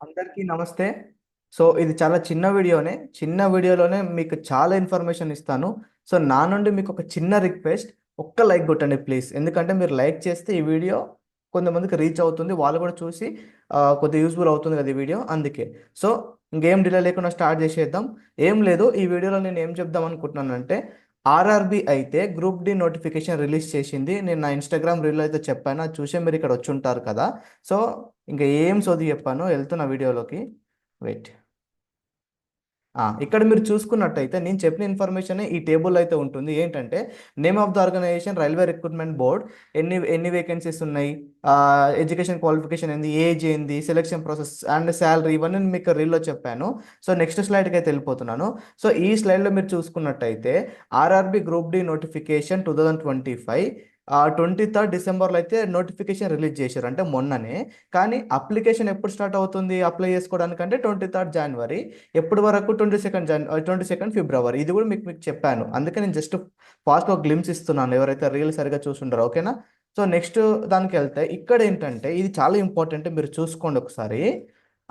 అందరికీ నమస్తే. సో ఇది చాలా చిన్న వీడియోనే. చిన్న వీడియోలోనే మీకు చాలా ఇన్ఫర్మేషన్ ఇస్తాను. సో నా నుండి మీకు ఒక చిన్న రిక్వెస్ట్, ఒక్క లైక్ కొట్టండి ప్లీజ్. ఎందుకంటే మీరు లైక్ చేస్తే ఈ వీడియో కొంతమందికి రీచ్ అవుతుంది, వాళ్ళు కూడా చూసి కొద్దిగా యూస్ఫుల్ అవుతుంది కదా ఈ వీడియో, అందుకే. సో ఇంకేం డిలే లేకుండా స్టార్ట్ చేసేద్దాం. ఏం లేదు, ఈ వీడియోలో నేను ఏం చెప్దాం అనుకుంటున్నానంటే, ఆర్ఆర్బి అయితే గ్రూప్ డి నోటిఫికేషన్ రిలీజ్ చేసింది. నేను నా ఇన్స్టాగ్రామ్ రీల్లో అయితే చెప్పాను, అది చూసే మీరు ఇక్కడ వచ్చి ఉంటారు కదా. సో ఇంకా ఏం సోది చెప్పాను, వెళ్తున్న వీడియోలోకి. వెయిట్. ఇక్కడ మీరు చూసుకున్నట్టయితే నేను చెప్పిన ఇన్ఫర్మేషన్ ఈ టేబుల్ అయితే ఉంటుంది. ఏంటంటే, name of the organisation railway recruitment board, ఎన్ని ఎన్ని వేకెన్సీస్ ఉన్నాయి, ఎడ్యుకేషన్ క్వాలిఫికేషన్ ఏంది, ఏజ్ ఏంది, సెలెక్షన్ ప్రాసెస్ అండ్ శాలరీ, ఇవన్నీ నేను మీకు రీల్లో చెప్పాను. సో నెక్స్ట్ స్లైడ్కి అయితే వెళ్ళిపోతున్నాను. సో ఈ స్లైడ్లో మీరు చూసుకున్నట్టయితే, ఆర్ఆర్బి గ్రూప్ డి నోటిఫికేషన్ 2025 23 డిసెంబర్లో అయితే నోటిఫికేషన్ రిలీజ్ చేశారు, అంటే మొన్ననే. కానీ అప్లికేషన్ ఎప్పుడు స్టార్ట్ అవుతుంది అప్లై చేసుకోవడానికి అంటే 23 జనవరి. ఎప్పటి వరకు 22 ఫిబ్రవరి. ఇది కూడా మీకు మీకు చెప్పాను, అందుకే నేను జస్ట్ ఫాస్ట్గా గ్లిమ్స్ ఇస్తున్నాను ఎవరైతే రీల్ సరిగా చూసుంటారో, ఓకేనా. సో నెక్స్ట్ దానికి వెళ్తే, ఇక్కడ ఏంటంటే ఇది చాలా ఇంపార్టెంట్, మీరు చూసుకోండి ఒకసారి.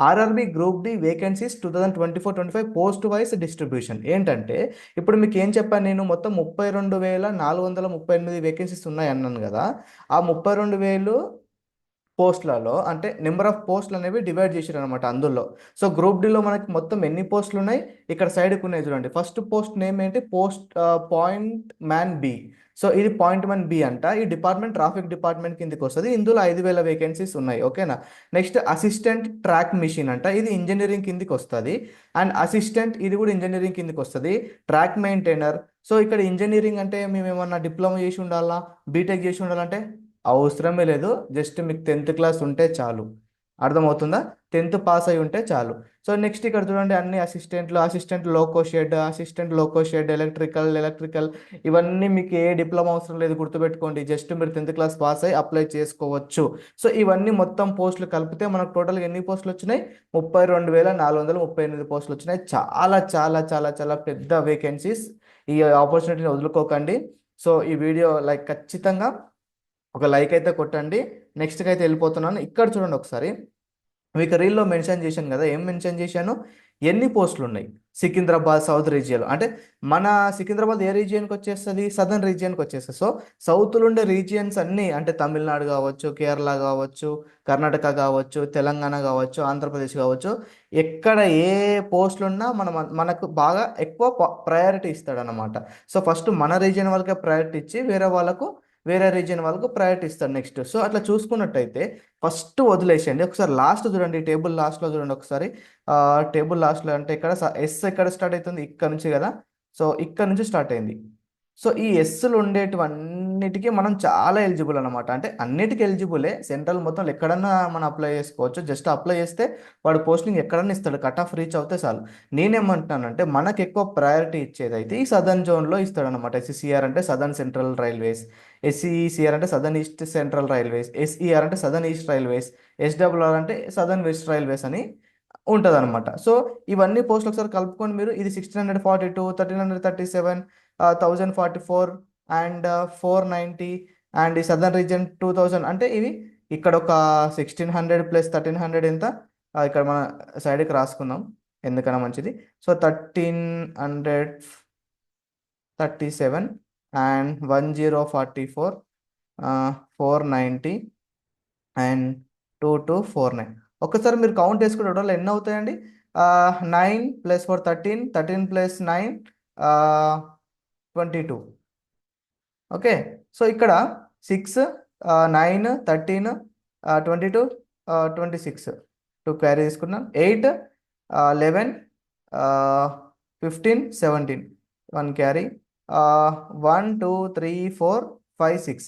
RRB group D vacancies 2024-25 post wise distribution ఏంటంటే, ఇప్పుడు మీకు ఏం చెప్పాను నేను, మొత్తం 32,438 వేకెన్సీస్ ఉన్నాయి అన్నాను కదా. ఆ 32,000 పోస్టులలో అంటే నెంబర్ ఆఫ్ పోస్టులు అనేవి డివైడ్ చేశారు అనమాట అందులో. సో గ్రూప్ డిలో మనకి మొత్తం ఎన్ని పోస్టులు ఉన్నాయి, ఇక్కడ సైడ్కి ఉన్నాయి చూడండి. ఫస్ట్ పోస్ట్ నేమ్ ఏంటి, post point man B. So ఇది పాయింట్ మ్యాన్ బి అంట. ఈ డిపార్ట్మెంట్ ట్రాఫిక్ డిపార్ట్మెంట్ కిందకి వస్తుంది. ఇందులో 5,000 వేకెన్సీస్ ఉన్నాయి, ఓకేనా. నెక్స్ట్ అసిస్టెంట్ ట్రాక్ మిషన్ అంట, ఇది ఇంజనీరింగ్ కిందకి వస్తుంది. అండ్ అసిస్టెంట్ ఇది కూడా ఇంజనీరింగ్ కిందకి వస్తుంది. Track maintainer. సో ఇక్కడ ఇంజనీరింగ్ అంటే మేము ఏమన్నా డిప్లొమా చేసి ఉండాలా, బీటెక్ చేసి ఉండాలంటే అవసరమే లేదు. జస్ట్ మీకు 10th క్లాస్ ఉంటే చాలు. అర్థమవుతుందా? 10th పాస్ అయి ఉంటే చాలు. సో నెక్స్ట్ ఇక్కడ చూడండి, అన్ని అసిస్టెంట్ లోకో షెడ్, ఎలక్ట్రికల్, ఇవన్నీ మీకు ఏ డిప్లొమా అవసరం లేదు, గుర్తుపెట్టుకోండి. జస్ట్ మీరు 10th క్లాస్ పాస్ అయి అప్లై చేసుకోవచ్చు. సో ఇవన్నీ మొత్తం పోస్టులు కలిపితే మనకు టోటల్గా ఎన్ని పోస్టులు వచ్చినాయి, 32,438 పోస్టులు వచ్చినాయి. చాలా చాలా చాలా చాలా పెద్ద వేకెన్సీస్. ఈ ఆపర్చునిటీని వదులుకోకండి. సో ఈ వీడియో లైక్ ఖచ్చితంగా ఒక లైక్ అయితే కొట్టండి. నెక్స్ట్కి అయితే వెళ్ళిపోతున్నాను. ఇక్కడ చూడండి ఒకసారి, మీకు రీల్లో మెన్షన్ చేశాను కదా, ఏం మెన్షన్ చేశాను, ఎన్ని పోస్టులు ఉన్నాయి. సికింద్రాబాద్ సౌత్ రీజియన్ అంటే, మన సికింద్రాబాద్ ఏ రీజియన్కి వచ్చేస్తుంది, సదర్న్ రీజియన్కి వచ్చేస్తుంది. సో సౌత్లో ఉండే రీజియన్స్ అన్నీ అంటే తమిళనాడు కావచ్చు, కేరళ కావచ్చు, కర్ణాటక కావచ్చు, తెలంగాణ కావచ్చు, ఆంధ్రప్రదేశ్ కావచ్చు, ఎక్కడ ఏ పోస్టులు ఉన్నా మనకు బాగా ఎక్కువ ప్రయారిటీ ఇస్తాడనమాట. సో ఫస్ట్ మన రీజియన్ వాళ్ళకే ప్రయారిటీ ఇచ్చి వేరే రీజియన్ వాళ్ళకు ప్రయారిటీ ఇస్తాడు నెక్స్ట్. సో అట్లా చూసుకున్నట్టయితే ఫస్ట్ వదిలేసేయండి. ఒకసారి లాస్ట్ చూడండి, టేబుల్ లాస్ట్లో చూడండి ఒకసారి. టేబుల్ లాస్ట్లో అంటే ఇక్కడ ఎస్ ఎక్కడ స్టార్ట్ అవుతుంది, ఇక్కడ నుంచి కదా. సో ఇక్కడ నుంచి స్టార్ట్ అయింది. సో ఈ ఎస్సులు ఉండేటివన్నిటికీ మనం చాలా ఎలిజిబుల్ అనమాట. అంటే అన్నిటికీ ఎలిజిబులే, సెంట్రల్ మొత్తం ఎక్కడన్నా మనం అప్లై చేసుకోవచ్చు. జస్ట్ అప్లై చేస్తే వాడు పోస్టింగ్ ఎక్కడన్నా ఇస్తాడు, కట్ ఆఫ్ రీచ్ అవుతే చాలు. నేనేమంటున్నానంటే, మనకు ఎక్కువ ప్రయారిటీ ఇచ్చేది అయితే ఈ సదర్న్ జోన్లో ఇస్తాడు అనమాట. ఎస్సీసీఆర్ అంటే సదర్న్ సెంట్రల్ రైల్వేస్, ఎస్సీఈసీఆర్ అంటే southern east central railways, SER అంటే సదర్న్ ఈస్ట్ రైల్వేస్, ఎస్డబ్ల్యూఆర్ అంటే సదర్న్ వెస్ట్ రైల్వేస్ అని ఉంటుంది అనమాట. సో ఇవన్నీ పోస్టులు ఒకసారి కలుపుకొని మీరు, ఇది 1642, 1337, 1044 అండ్ 490, అండ్ ఈ సదర్న్ రీజియన్ 2000 అంటే ఇవి. ఇక్కడ ఒక 1600 ప్లస్ 1300 ఎంత, ఇక్కడ మన సైడ్కి రాసుకుందాం ఎందుకన్నా మంచిది. So 1337 and 1044, 490 and 2249. ఒక్కసారి మీరు కౌంట్ వేసుకుంటే టోటల్ ఎన్ని అవుతాయండి, 9 ప్లస్ 4 13, 13 ప్లస్ 9 22. ఓకే. సో ఇక్కడ 6, 9, 13, 22, 26, 2 క్యారీ తీసుకున్నాం. 8, 11, 15, 17, 1 క్యారీ, 1 2 3 4 5 6.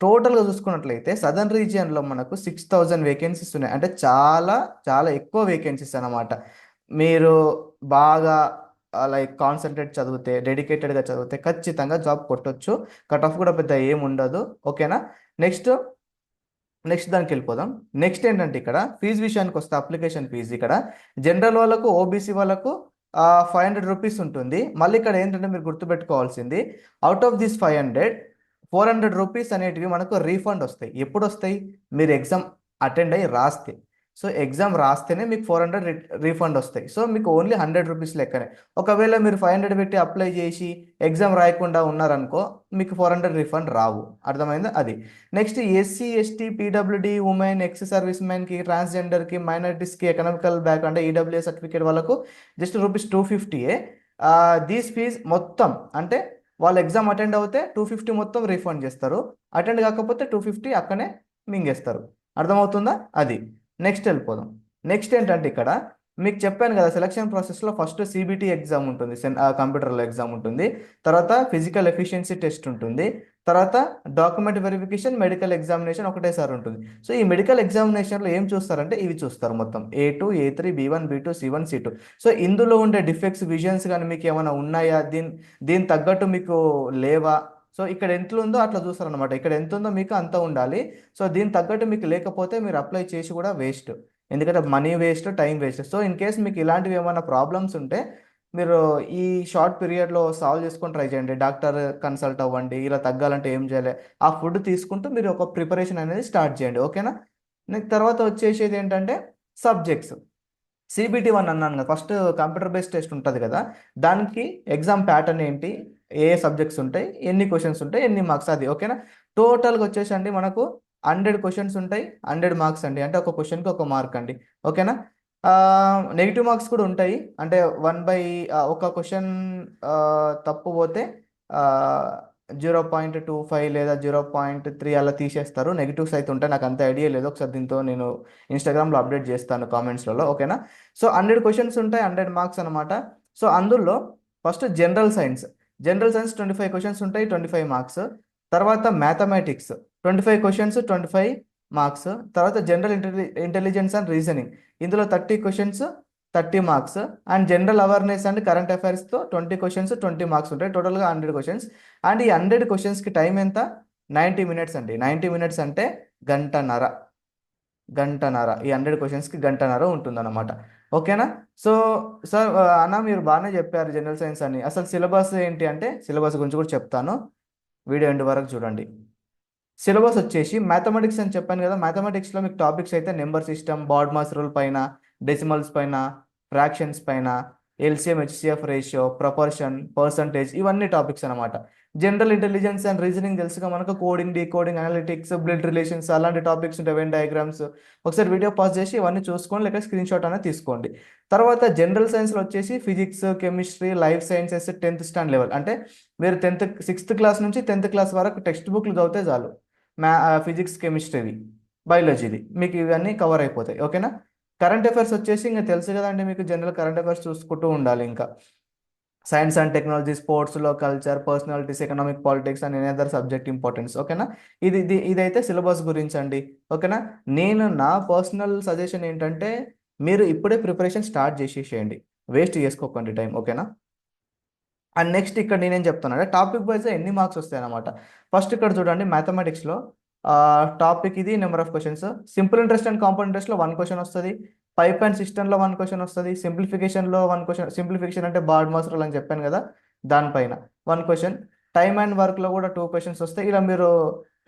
టోటల్గా చూసుకున్నట్లయితే సదర్న్ రీజియన్లో మనకు 6,000 వేకెన్సీస్ ఉన్నాయి. అంటే చాలా చాలా ఎక్కువ వేకెన్సీస్ అన్నమాట. మీరు బాగా లైక్ కాన్సన్ట్రేట్ చదివితే, డెడికేటెడ్గా చదివితే ఖచ్చితంగా జాబ్ కొట్టొచ్చు. కట్ ఆఫ్ కూడా పెద్ద ఏం ఉండదు, ఓకేనా. నెక్స్ట్ నెక్స్ట్ దానికి వెళ్ళిపోదాం. నెక్స్ట్ ఏంటంటే, ఇక్కడ ఫీజు విషయానికి వస్తే, అప్లికేషన్ ఫీజు ఇక్కడ జనరల్ వాళ్ళకు, ఓబీసీ వాళ్ళకు 500 రూపీస్ ఉంటుంది. మళ్ళీ ఇక్కడ ఏంటంటే మీరు గుర్తుపెట్టుకోవాల్సింది, అవుట్ ఆఫ్ దిస్ 500, 400 రూపీస్ అనేటివి మనకు రీఫండ్ వస్తాయి. ఎప్పుడు వస్తాయి, మీరు ఎగ్జామ్ అటెండ్ అయ్యి రాస్తే. సో ఎగ్జామ్ రాస్తేనే మీకు 400 రీఫండ్ వస్తాయి. సో మీకు ఓన్లీ 100 రూపీస్ లెక్కనే. ఒకవేళ మీరు 500 పెట్టి అప్లై చేసి ఎగ్జామ్ రాయకుండా ఉన్నారనుకో మీకు 400 రీఫండ్ రావు. అర్థమైందా? అది. నెక్స్ట్ ఎస్సీ ఎస్టీ పీడబ్ల్యూడి ఉమెన్ ఎక్స్ సర్వీస్ మెన్కి ట్రాన్స్జెండర్కి మైనారిటీస్కి ఎకనామికల్ బ్యాక్ అంటే ఈడబ్ల్యూఎస్ సర్టిఫికేట్ వాళ్ళకు జస్ట్ రూపీస్ 250. దీస్ ఫీజ్ మొత్తం అంటే వాళ్ళు ఎగ్జామ్ అటెండ్ అవుతే 250 మొత్తం రీఫండ్ చేస్తారు. అటెండ్ కాకపోతే 250 అక్కనే మింగేస్తారు. అర్థమవుతుందా? అది. నెక్స్ట్ వెళ్ళిపోదాం. నెక్స్ట్ ఏంటంటే ఇక్కడ మీకు చెప్పాను కదా, సెలక్షన్ ప్రాసెస్లో ఫస్ట్ సిబిటి ఎగ్జామ్ ఉంటుంది, కంప్యూటర్లో ఎగ్జామ్ ఉంటుంది. తర్వాత ఫిజికల్ ఎఫిషియన్సీ టెస్ట్ ఉంటుంది. తర్వాత డాక్యుమెంట్ వెరిఫికేషన్, మెడికల్ ఎగ్జామినేషన్ ఒకటేసారి ఉంటుంది. సో ఈ మెడికల్ ఎగ్జామినేషన్లో ఏం చూస్తారంటే ఇవి చూస్తారు మొత్తం A2 A3 B1 B2 C1 C2. So ఇందులో ఉండే డిఫెక్ట్స్ విజన్స్ కానీ మీకు ఏమైనా ఉన్నాయా, దీని తగ్గట్టు మీకు లేవా, సో ఇక్కడ ఎంత ఉందో అట్లా చూస్తారనమాట. ఇక్కడ ఎంత ఉందో మీకు అంత ఉండాలి. సో దీని తగ్గట్టు మీకు లేకపోతే మీరు అప్లై చేసి కూడా వేస్ట్, ఎందుకంటే money waste, time waste. So in case మీకు ఇలాంటివి ఏమైనా ప్రాబ్లమ్స్ ఉంటే మీరు ఈ షార్ట్ పీరియడ్లో సాల్వ్ చేసుకొని ట్రై చేయండి. డాక్టర్ కన్సల్ట్ అవ్వండి. ఇలా తగ్గాలంటే ఏం చేయాలి, ఆ ఫుడ్ తీసుకుంటూ మీరు ఒక ప్రిపరేషన్ అనేది స్టార్ట్ చేయండి. ఓకేనా? నెక్స్ట్ తర్వాత వచ్చేసేది ఏంటంటే సబ్జెక్ట్స్. CBT 1 అన్నాను కదా, ఫస్ట్ కంప్యూటర్ బేస్డ్ టెస్ట్ ఉంటుంది కదా, దానికి ఎగ్జామ్ ప్యాటర్న్ ఏంటి, ఏ సబ్జెక్ట్స్ ఉంటాయి, ఎన్ని క్వశ్చన్స్ ఉంటాయి, ఎన్ని మార్క్స్, అది. ఓకేనా? టోటల్గా వచ్చేసి అండి మనకు 100 క్వశ్చన్స్ ఉంటాయి, 100 మార్క్స్ అండి. అంటే ఒక క్వశ్చన్కి ఒక మార్క్ అండి. ఓకేనా? నెగిటివ్ మార్క్స్ కూడా ఉంటాయి. అంటే ఒక క్వశ్చన్ తప్పు పోతే 0.25 లేదా 0.3 అలా తీసేస్తారు. నెగిటివ్స్ అయితే ఉంటాయి, నాకు అంత ఐడియా లేదు. ఒకసారి దీంతో నేను ఇన్స్టాగ్రామ్లో అప్డేట్ చేస్తాను కామెంట్స్లలో. ఓకేనా? సో 100 క్వశ్చన్స్ ఉంటాయి, 100 మార్క్స్ అనమాట. సో అందులో ఫస్ట్ జనరల్ సైన్స్. 25 క్వశ్చన్స్ ఉంటాయి, 25 మార్క్స్. తర్వాత మ్యాథమెటిక్స్ 25 క్వశ్చన్స్, 25 మార్క్స్. తర్వాత జనరల్ ఇంటెలిజెన్స్ అండ్ రీజనింగ్, ఇందులో 30 questions, 30 marks. And general awareness and current అఫైర్స్తో 20 క్వశ్చన్స్, 20 మార్క్స్ ఉంటాయి. టోటల్గా 100 క్వశ్చన్స్. అండ్ ఈ 100 క్వశ్చన్స్కి టైం ఎంత? 90 మినిట్స్ అండి. 90 మినిట్స్ అంటే గంటన్నర. గంటన్నర, ఈ 100 క్వశ్చన్స్కి గంటన్నర ఉంటుందన్నమాట. ఓకేనా? సో సార్ అన్న మీరు బాగానే చెప్పారు జనరల్ సైన్స్ అని. అసలు సిలబస్ ఏంటి అంటే సిలబస్ గురించి కూడా చెప్తాను, వీడియో ఎండ్ వరకు చూడండి. సిలబస్ వచ్చేసి మ్యాథమెటిక్స్ అని చెప్పాను కదా, మ్యాథమెటిక్స్లో మీకు టాపిక్స్ అయితే number system, BODMAS rule పైన, డెసిమల్స్ పైన, ఫ్రాక్షన్స్ పైన, LCM HCF ratio, proportion, percentage, ఇవన్నీ టాపిక్స్ అనమాట. జనరల్ ఇంటెలిజెన్స్ అండ్ రీజనింగ్ తెలుసుగా మనకు, coding, decoding, analytics, blood relations, అలాంటి టాపిక్స్ ఉంటాయి, వెన్ డయాగ్రామ్స్. ఒకసారి వీడియో పాజ్ చేసి ఇవన్నీ చూసుకోండి, లేక స్క్రీన్ షాట్ అనేది తీసుకోండి. తర్వాత జనరల్ సైన్స్లో వచ్చేసి physics, chemistry, life sciences 10th standard level. అంటే మీరు 6th క్లాస్ నుంచి 10th క్లాస్ వరకు టెక్స్ట్ బుక్లు చదివితే చాలు. ఫిజిక్స్, కెమిస్ట్రీవి, బయాలజీది మీకు ఇవన్నీ కవర్ అయిపోతాయి. ఓకేనా? కరెంట్ అఫైర్స్ వచ్చేసి ఇంకా తెలుసు కదండి మీకు, జనరల్ కరెంట్ అఫైర్స్ చూసుకుంటూ ఉండాలి. ఇంకా సైన్స్ అండ్ టెక్నాలజీ, స్పోర్ట్స్లో culture, personalities, economic, politics and any other subject importance. ఓకేనా? ఇదైతే సిలబస్ గురించి అండి. ఓకేనా? నేను నా పర్సనల్ సజెషన్ ఏంటంటే మీరు ఇప్పుడే ప్రిపరేషన్ స్టార్ట్ చేసేసేయండి, వేస్ట్ చేసుకోకండి టైం. ఓకేనా? అండ్ నెక్స్ట్ ఇక్కడ నేనేం చెప్తానంటే టాపిక్ వైజ్ ఎన్ని మార్క్స్ వస్తాయి అనమాట. ఫస్ట్ ఇక్కడ చూడండి, మ్యాథమెటిక్స్లో టాపిక్ ఇది, number of questions. Simple interest and compound ఇంట్రెస్ట్లో 1 క్వశ్చన్ వస్తుంది. పైప్ అండ్ సిస్టంలో 1 క్వశ్చన్ వస్తుంది. సింప్లిఫికేషన్లో 1 క్వశ్చన్, సింప్లిఫికేషన్ అంటే బాడ్ మాస్ రూల్ అని చెప్పాను కదా, దానిపైన 1 క్వశ్చన్. టైమ్ అండ్ వర్క్లో కూడా 2 క్వశ్చన్స్ వస్తాయి. ఇలా మీరు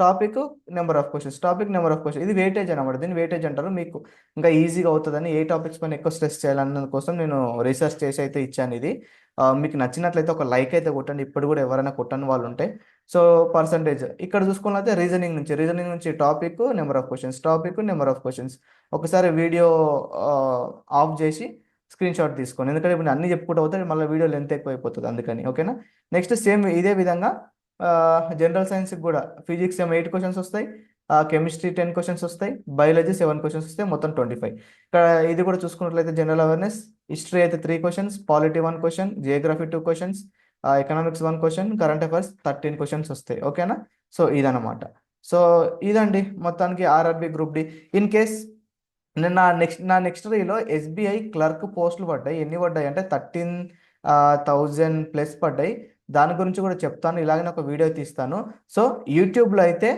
topic, number of questions, topic, number of question, ఇది వెయిటేజ్ అనమాట. దీన్ని వెయిటేజ్ అంటారు. మీకు ఇంకా ఈజీగా అవుతుందని, ఏ టాపిక్స్ పైన ఎక్కువ స్ట్రెస్ చేయాలన్న కోసం నేను రీసెర్చ్ చేసి అయితే ఇచ్చాను ఇది. మీకు నచ్చినట్లయితే ఒక లైక్ అయితే కొట్టండి, ఇప్పుడు కూడా ఎవరైనా కొట్టని వాళ్ళు ఉంటే. సో పర్సంటేజ్ ఇక్కడ చూసుకున్నట్లయితే రీజనింగ్ నుంచి topic, number of questions, topic, number of questions. ఒకసారి వీడియో ఆఫ్ చేసి స్క్రీన్ షాట్ తీసుకోండి, ఎందుకంటే ఇప్పుడు అన్ని చెప్పుకుంటూ అవుతాయి, మళ్ళీ వీడియో లెంత్ ఎక్కువ అయిపోతుంది, అందుకని. ఓకేనా? నెక్స్ట్ సేమ్ ఇదే విధంగా జనరల్ సైన్స్కి కూడా ఫిజిక్స్ 8 క్వశ్చన్స్ వస్తాయి, కెమిస్ట్రీ 10 క్వశ్చన్స్ వస్తాయి, బయాలజీ 7 క్వశ్చన్స్ వస్తాయి, మొత్తం 25. ఇక్కడ ఇది కూడా చూసుకున్నట్లయితే జనరల్ అవేర్నెస్, హిస్టరీ అయితే 3 questions, polity 1 question, geography 2 questions, economics 1 question, current affairs 13 questions వస్తాయి. ఓకేనా? సో ఇదనమాట. సో ఇదండి మొత్తానికి RRB group D. In case నేను నా నెక్స్ట్ రీలో ఎస్బీఐ క్లర్క్ పోస్టులు పడ్డాయి. ఎన్ని పడ్డాయి అంటే 13,000 ప్లస్ పడ్డాయి. దాని గురించి కూడా చెప్తాను, ఇలాగనే ఒక వీడియో తీస్తాను. సో యూట్యూబ్లో అయితే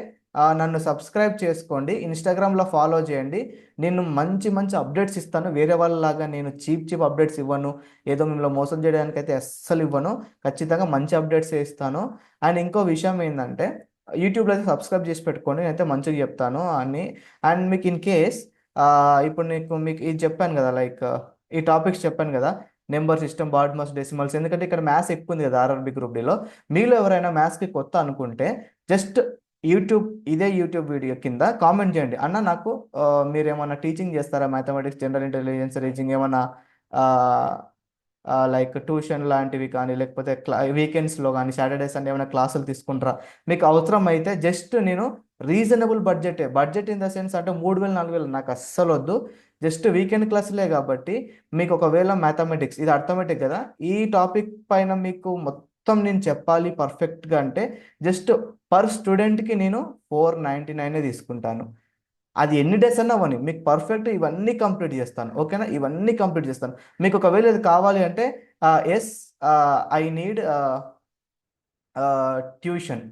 నన్ను సబ్స్క్రైబ్ చేసుకోండి, ఇన్స్టాగ్రామ్లో ఫాలో చేయండి. నేను మంచి మంచి అప్డేట్స్ ఇస్తాను, వేరే వాళ్ళలాగా నేను చీప్ అప్డేట్స్ ఇవ్వను, ఏదో మిమ్మల్ని మోసం చేయడానికి అయితే అస్సలు ఇవ్వను. ఖచ్చితంగా మంచి అప్డేట్స్ ఇస్తాను. అండ్ ఇంకో విషయం ఏంటంటే యూట్యూబ్లో అయితే సబ్స్క్రైబ్ చేసి పెట్టుకోండి, నేనైతే మంచిగా చెప్తాను అన్ని. అండ్ మీకు ఇన్ కేస్ ఇప్పుడు మీకు ఇది చెప్పాను కదా, లైక్ ఈ టాపిక్స్ చెప్పాను కదా, నెంబర్ సిస్టమ్, బాడ్మాస్, డెసిమల్స్. ఎందుకంటే ఇక్కడ మ్యాథ్స్ ఎక్కువ ఉంది కదా ఆర్ఆర్బి గ్రూప్ డిలో. మీలో ఎవరైనా మ్యాథ్స్కి కొత్త అనుకుంటే జస్ట్ ఇదే యూట్యూబ్ వీడియో కింద కామెంట్ చేయండి, అన్న నాకు ఆ, మీరు ఏమన్నా టీచింగ్ చేస్తారా, మ్యాథమెటిక్స్, జనరల్ ఇంటెలిజెన్స్, రీజనింగ్ ఏమన్నా లైక్ ట్యూషన్ లాంటివి కానీ, లేకపోతే వీకెండ్స్లో కానీ, సాటర్డే సండే ఏమైనా క్లాసులు తీసుకుంటారా, మీకు అవసరం అయితే జస్ట్ నేను reasonable budget in the sense అంటే 3,000 4,000 నాకు అస్సలు వద్దు. జస్ట్ వీకెండ్ క్లాసులే కాబట్టి మీకు ఒకవేళ మ్యాథమెటిక్స్ ఇది అర్థమెటిక్ కదా, ఈ టాపిక్ పైన మీకు మొత్తం నేను చెప్పాలి పర్ఫెక్ట్గా అంటే జస్ట్ పర్ స్టూడెంట్కి నేను 499 తీసుకుంటాను. అది ఎన్ని డేస్ అన్నా అవ్వని, మీకు పర్ఫెక్ట్ ఇవన్నీ కంప్లీట్ చేస్తాను, ఓకేనా? ఇవన్నీ కంప్లీట్ చేస్తాను. మీకు ఒకవేళ ఇది కావాలి అంటే ఎస్ ఐ నీడ్ ట్యూషన్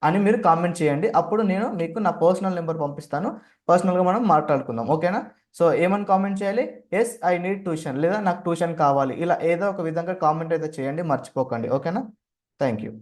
అని మీరు కామెంట్ చేయండి. అప్పుడు నేను మీకు నా పర్సనల్ నెంబర్ పంపిస్తాను, పర్సనల్గా మనం మాట్లాడుకుందాం, ఓకేనా? సో ఏమని కామెంట్ చేయాలి? ఎస్ ఐ నీడ్ ట్యూషన్, లేదా నాకు ట్యూషన్ కావాలి, ఇలా ఏదో ఒక విధంగా కామెంట్ అయితే చేయండి, మర్చిపోకండి, ఓకేనా? Thank you.